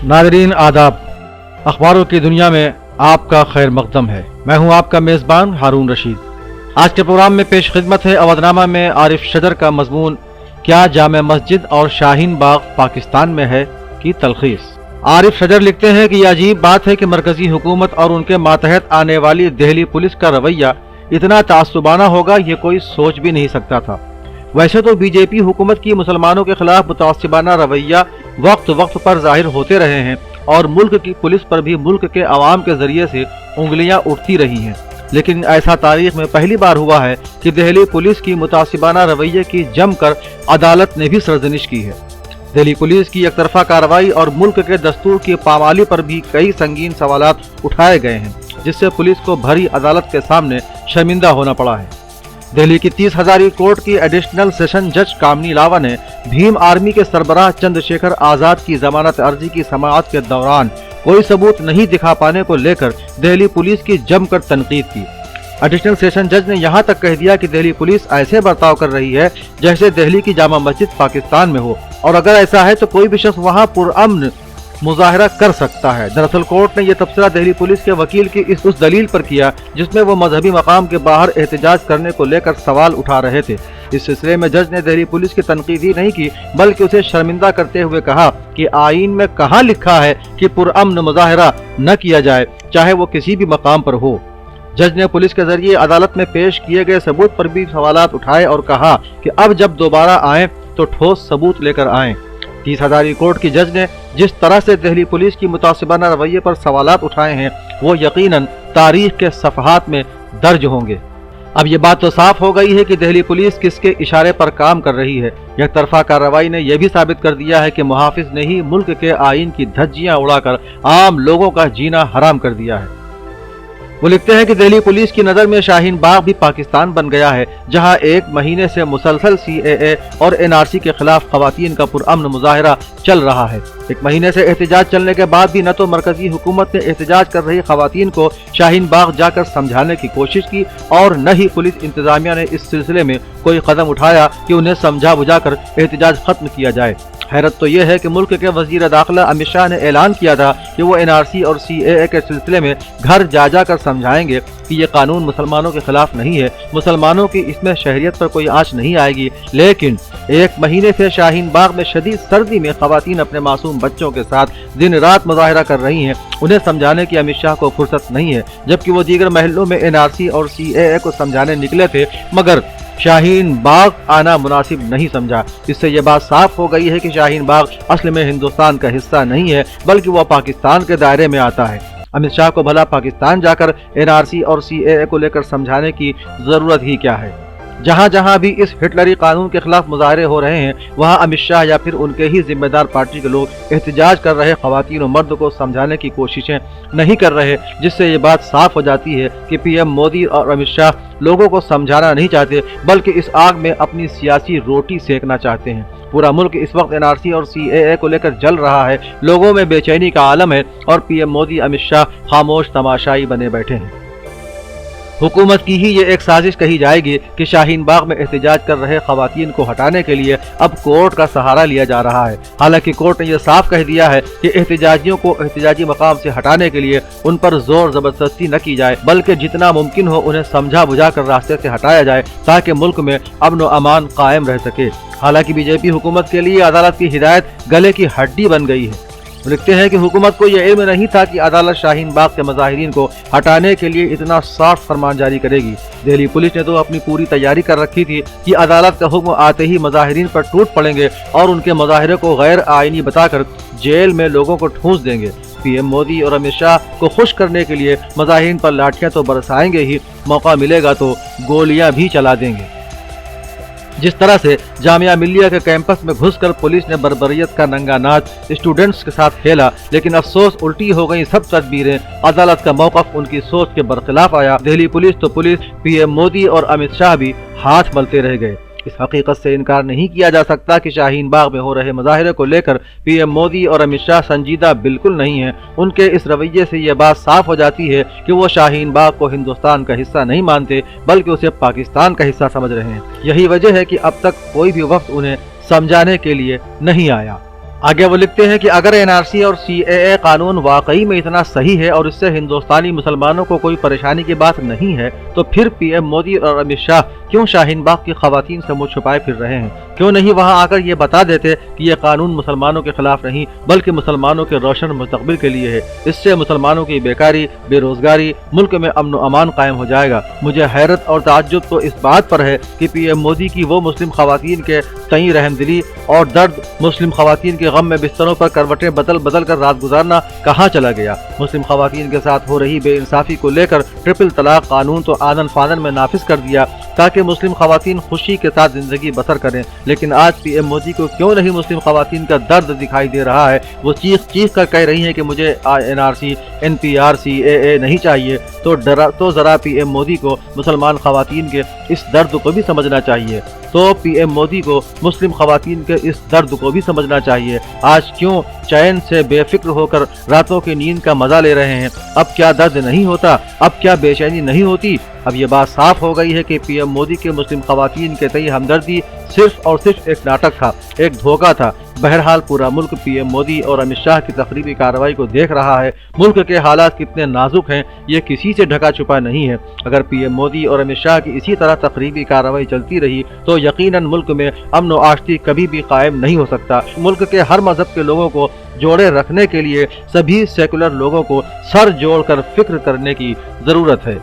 नाज़रीन आदाब, अखबारों की दुनिया में आपका खैर मकदम है। मैं हूं आपका मेज़बान हारून रशीद। आज के प्रोग्राम में पेश खिदमत है अवधनामा में आरिफ शजर का मजमून क्या जामे मस्जिद और शाहीन बाग पाकिस्तान में है की तलखीस। आरिफ शजर लिखते हैं कि यह अजीब बात है कि मरकजी हुकूमत और उनके मातहत आने वाली दिल्ली पुलिस का रवैया इतना तासुबाना होगा, ये कोई सोच भी नहीं सकता था। वैसे तो बीजेपी हुकूमत की मुसलमानों के खिलाफ मुतासिबाना रवैया वक्त वक्त पर जाहिर होते रहे हैं और मुल्क की पुलिस पर भी मुल्क के अवाम के जरिए से उंगलियां उठती रही हैं, लेकिन ऐसा तारीख में पहली बार हुआ है कि दिल्ली पुलिस की मुतासिबाना रवैये की जमकर अदालत ने भी सरजनिश की है। दिल्ली पुलिस की एकतरफा कार्रवाई और मुल्क के दस्तूर की पामाली पर भी कई संगीन सवालात उठाए गए हैं, जिससे पुलिस को भरी अदालत के सामने शर्मिंदा होना पड़ा है। दिल्ली की 30,000 कोर्ट की एडिशनल सेशन जज कामनी लावा ने भीम आर्मी के सरबराह चंद्रशेखर आजाद की जमानत अर्जी की समाअत के दौरान कोई सबूत नहीं दिखा पाने को लेकर दिल्ली पुलिस की जमकर तनकीद की। एडिशनल सेशन जज ने यहाँ तक कह दिया कि दिल्ली पुलिस ऐसे बर्ताव कर रही है जैसे दिल्ली की जामा मस्जिद पाकिस्तान में हो, और अगर ऐसा है तो कोई भी शख्स वहाँ पुरअमन मुजाहरा कर सकता है। दरअसल कोर्ट ने यह तबसरा दिल्ली पुलिस के वकील की उस दलील पर किया जिसमें वो मजहबी मकाम के बाहर एहतजाज करने को लेकर सवाल उठा रहे थे। इस सिलसिले में जज ने दिल्ली पुलिस की तनकीद ही नहीं की, बल्कि उसे शर्मिंदा करते हुए कहा कि आईन में कहाँ लिखा है कि पुरअमन मुजाहरा न किया जाए, चाहे वो किसी भी मकाम पर हो। जज ने पुलिस के जरिए अदालत में पेश किए गए सबूत पर भी सवालात उठाए और कहा कि अब जब दोबारा आए तो ठोस सबूत लेकर आएं। 30,000 कोर्ट की जज ने जिस तरह से दिल्ली पुलिस की मुतासिबाना रवैये पर सवालात उठाए हैं वो यकीनन तारीख के सफ़हात में दर्ज होंगे। अब ये बात तो साफ हो गई है कि दिल्ली पुलिस किसके इशारे पर काम कर रही है। एक तरफा कार्रवाई ने यह भी साबित कर दिया है कि मुहाफिज ने ही मुल्क के आईन की धज्जियां उड़ाकर आम लोगों का जीना हराम कर दिया है। वो लिखते हैं कि दिल्ली पुलिस की नज़र में शाहीन बाग भी पाकिस्तान बन गया है, जहां एक महीने से मुसलसल CAA और NRC के खिलाफ खवातीन का पुरअमन मुजाहरा चल रहा है। एक महीने से एहतजाज चलने के बाद भी न तो मरकजी हुकूमत ने एहतजाज कर रही खवातीन को शाहीन बाग जाकर समझाने की कोशिश की और न ही पुलिस इंतजामिया ने इस सिलसिले में कोई कदम उठाया कि उन्हें समझा बुझाकर एहतजाज खत्म किया जाए। हैरत तो यह है कि मुल्क के वजीर दाखिला अमित शाह ने ऐलान किया था कि वो NRC और CAA के सिलसिले में घर जा जाकर समझाएंगे कि ये कानून मुसलमानों के खिलाफ नहीं है, मुसलमानों की इसमें शहरियत पर कोई आंच नहीं आएगी। लेकिन एक महीने से शाहीन बाग में शदीद सर्दी में खवातीन अपने मासूम बच्चों के साथ दिन रात मुजाहरा कर रही हैं। उन्हें समझाने की अमित शाह को फुर्सत नहीं है, जबकि वो दीगर महलों में NRC और CAA को समझाने निकले थे, मगर शाहीन बाग आना मुनासिब नहीं समझा। इससे ये बात साफ हो गई है कि शाहीन बाग असल में हिंदुस्तान का हिस्सा नहीं है, बल्कि वह पाकिस्तान के दायरे में आता है। अमित शाह को भला पाकिस्तान जाकर NRC और CAA को लेकर समझाने की जरूरत ही क्या है। जहाँ जहाँ भी इस हिटलरी कानून के खिलाफ मुजाहरे हो रहे हैं, वहाँ अमित शाह या फिर उनके ही जिम्मेदार पार्टी के लोग एहतजाज कर रहे खवातीन और मर्द को समझाने की कोशिशें नहीं कर रहे, जिससे ये बात साफ हो जाती है कि PM मोदी और अमित शाह लोगों को समझाना नहीं चाहते, बल्कि इस आग में अपनी सियासी रोटी सेकना चाहते हैं। पूरा मुल्क इस वक्त NRC और CAA को लेकर जल रहा है, लोगों में बेचैनी का आलम है और PM मोदी अमित शाह खामोश तमाशाई बने बैठे हैं। हुकूमत की ही ये एक साजिश कही जाएगी कि शाहीन बाग में एहतजाज कर रहे खवातीन को हटाने के लिए अब कोर्ट का सहारा लिया जा रहा है। हालांकि कोर्ट ने यह साफ कह दिया है कि एहतजाजियों को एहतजाजी मकाम से हटाने के लिए उन पर जोर जबरदस्ती न की जाए, बल्कि जितना मुमकिन हो उन्हें समझा बुझा कर रास्ते से हटाया जाए ताकि मुल्क में अमन व अमान कायम रह सके। हालांकि बीजेपी हुकूमत के लिए अदालत की हिदायत गले की हड्डी बन गई है। लिखते हैं कि हुकूमत को यह इल्म नहीं था कि अदालत शाहीन बाग के मुजाहिरीन को हटाने के लिए इतना सख्त फरमान जारी करेगी। दिल्ली पुलिस ने तो अपनी पूरी तैयारी कर रखी थी कि अदालत का हुक्म आते ही मुजाहिरीन पर टूट पड़ेंगे और उनके मुजाहिरे को गैर आईनी बताकर जेल में लोगों को ठूंस देंगे। PM मोदी और अमित शाह को खुश करने के लिए मुजाहिरीन पर लाठियां तो बरसाएंगे ही, मौका मिलेगा तो गोलियां भी चला देंगे। जिस तरह से जामिया मिल्लिया के कैंपस में घुसकर पुलिस ने बर्बरियत का नंगा नाच स्टूडेंट्स के साथ खेला, लेकिन अफसोस उल्टी हो गई सब तदबीरें। अदालत का मौक़िफ़ उनकी सोच के बरखिलाफ आया। दिल्ली पुलिस तो पुलिस, PM मोदी और अमित शाह भी हाथ मलते रह गए। इस हकीकत से इनकार नहीं किया जा सकता कि शाहीन बाग में हो रहे मुजाहरे को लेकर PM मोदी और अमित शाह संजीदा बिल्कुल नहीं है। उनके इस रवैये से यह बात साफ हो जाती है कि वो शाहीन बाग को हिंदुस्तान का हिस्सा नहीं मानते, बल्कि उसे पाकिस्तान का हिस्सा समझ रहे हैं। यही वजह है कि अब तक कोई भी वक्त उन्हें समझाने के लिए नहीं आया। आगे वो लिखते हैं कि अगर एनआरसी और सीएए कानून वाकई में इतना सही है और इससे हिंदुस्तानी मुसलमानों को कोई परेशानी की बात नहीं है तो फिर पीएम मोदी और अमित शाह क्यों शाहीन बाग की खवातीन से मुंह छुपाए फिर रहे हैं? क्यों नहीं वहां आकर ये बता देते कि ये कानून मुसलमानों के खिलाफ नहीं बल्कि मुसलमानों के रोशन मुस्तकबिल के लिए है। इससे मुसलमानों की बेकारी, बेरोजगारी, मुल्क में अमन व अमान कायम हो जाएगा। मुझे हैरत और ताज्जुब तो इस बात पर है कि पीएम मोदी की वो मुस्लिम खवातीन के तई रहमदिली और दर्द, मुस्लिम खवातीन के गम में बिस्तरों पर करवटें बदल बदल कर रात गुजारना कहाँ चला गया? मुस्लिम खवातीन के साथ हो रही बेइंसाफी को लेकर ट्रिपल तलाक कानून तो आदन फादन में नाफिज कर दिया ताकि मुस्लिम खवातीन खुशी के साथ जिंदगी बसर करें, लेकिन आज पीएम मोदी को क्यों नहीं मुस्लिम खवातीन का दर्द दिखाई दे रहा है? वो चीख चीख कर कह रही हैं कि मुझे एनआरसी, एनपीआर, सीएए नहीं चाहिए। तो जरा पीएम मोदी को मुसलमान खवातीन के इस दर्द को भी समझना चाहिए। तो पीएम मोदी को मुस्लिम खवातीन के इस दर्द को भी समझना चाहिए। आज क्यों चैन से बेफिक्र होकर रातों की नींद का मजा ले रहे हैं? अब क्या दर्द नहीं होता? अब क्या बेचैनी नहीं होती? अब ये बात साफ हो गई है कि पीएम मोदी के मुस्लिम खवातीन के तई हमदर्दी सिर्फ और सिर्फ एक नाटक था, एक धोखा था। बहरहाल पूरा मुल्क पीएम मोदी और अमित शाह की तकरीबी कार्रवाई को देख रहा है। मुल्क के हालात कितने नाजुक हैं ये किसी से ढका छुपा नहीं है। अगर पीएम मोदी और अमित शाह की इसी तरह तकरीबी कार्रवाई चलती रही तो यकीनन मुल्क में अमन व आश्ती कभी भी कायम नहीं हो सकता। मुल्क के हर मजहब के लोगों को जोड़े रखने के लिए सभी सेकुलर लोगों को सर जोड़कर फिक्र करने की जरूरत है।